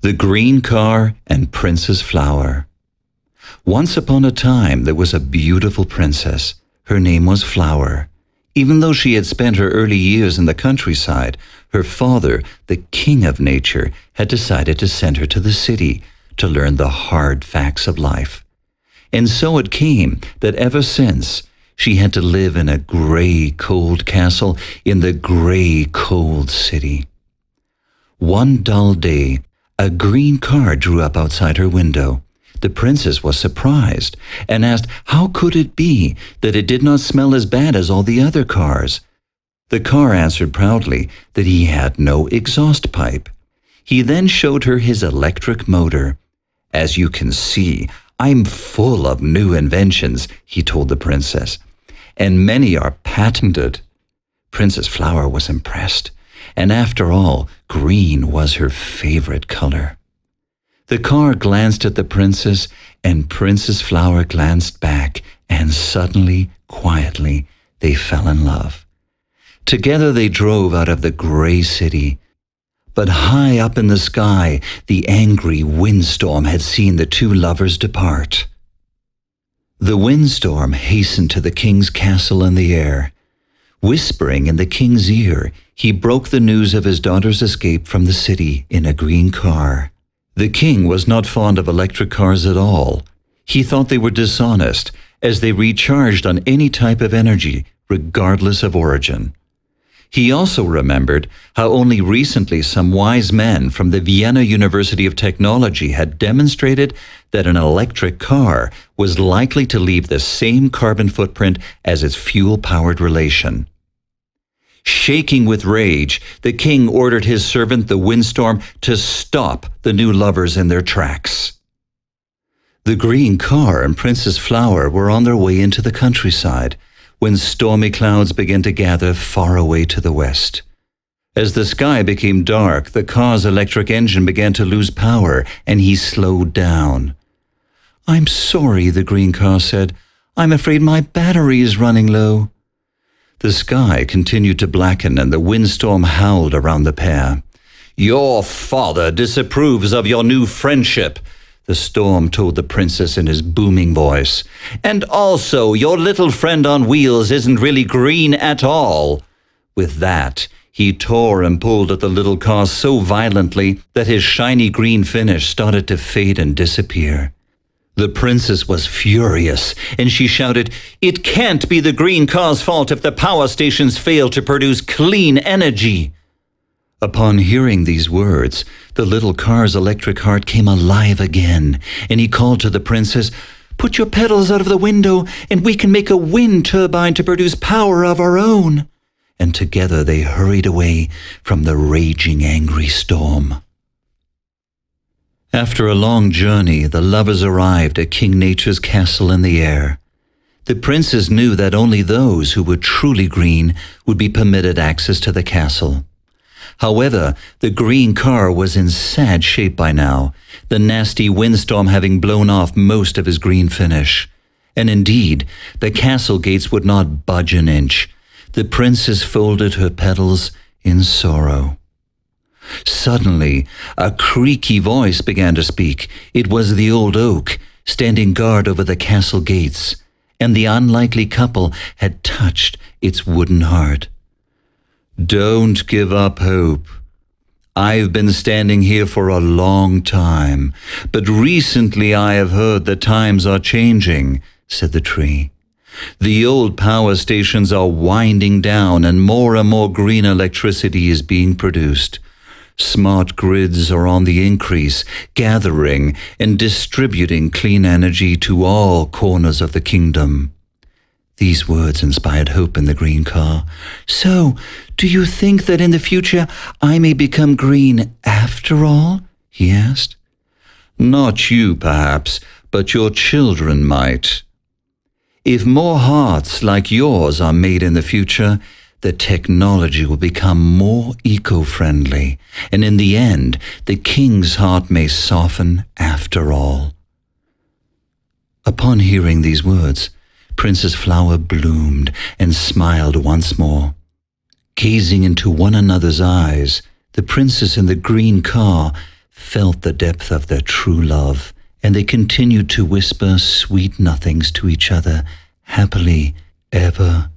The Green Car and Princess Flower. Once upon a time there was a beautiful princess. Her name was Flower. Even though she had spent her early years in the countryside, her father, the king of nature, had decided to send her to the city to learn the hard facts of life. And so it came that ever since, she had to live in a gray, cold castle in the gray, cold city. One dull day, a green car drew up outside her window. The princess was surprised and asked how could it be that it did not smell as bad as all the other cars. The car answered proudly that he had no exhaust pipe. He then showed her his electric motor. "As you can see, I'm full of new inventions," he told the princess, "and many are patented." Princess Flower was impressed, and after all, green was her favorite color. The car glanced at the princess, and Princess Flower glanced back, and suddenly, quietly, they fell in love. Together they drove out of the gray city. But high up in the sky, the angry windstorm had seen the two lovers depart. The windstorm hastened to the king's castle in the air. Whispering in the king's ear, he broke the news of his daughter's escape from the city in a green car. The king was not fond of electric cars at all. He thought they were dishonest, as they recharged on any type of energy, regardless of origin. He also remembered how only recently some wise men from the Vienna University of Technology had demonstrated that an electric car was likely to leave the same carbon footprint as its fuel-powered relation. Shaking with rage, the king ordered his servant, the windstorm, to stop the new lovers in their tracks. The green car and Princess Flower were on their way into the countryside when stormy clouds began to gather far away to the west. As the sky became dark, the car's electric engine began to lose power, and he slowed down. "I'm sorry," the green car said. "I'm afraid my battery is running low." The sky continued to blacken, and the windstorm howled around the pair. "Your father disapproves of your new friendship," the storm told the princess in his booming voice. "And also, your little friend on wheels isn't really green at all." With that, he tore and pulled at the little car so violently that his shiny green finish started to fade and disappear. The princess was furious, and she shouted, "It can't be the green car's fault if the power stations fail to produce clean energy." Upon hearing these words, the little car's electric heart came alive again, and he called to the princess, "Put your pedals out of the window, and we can make a wind turbine to produce power of our own." And together they hurried away from the raging angry storm. After a long journey, the lovers arrived at King Nature's castle in the air. The princess knew that only those who were truly green would be permitted access to the castle. However, the green car was in sad shape by now, the nasty windstorm having blown off most of his green finish. And indeed, the castle gates would not budge an inch. The princess folded her petals in sorrow. Suddenly, a creaky voice began to speak. It was the old oak, standing guard over the castle gates, and the unlikely couple had touched its wooden heart. "Don't give up hope. I've been standing here for a long time, but recently I have heard that times are changing," said the tree. "The old power stations are winding down, and more green electricity is being produced. Smart grids are on the increase, gathering and distributing clean energy to all corners of the kingdom." These words inspired hope in the green car. "So, do you think that in the future I may become green after all?" he asked. "Not you, perhaps, but your children might. If more hearts like yours are made in the future, the technology will become more eco-friendly, and in the end, the king's heart may soften after all." Upon hearing these words, Princess Flower bloomed and smiled once more. Gazing into one another's eyes, the princess in the green car felt the depth of their true love, and they continued to whisper sweet nothings to each other, happily ever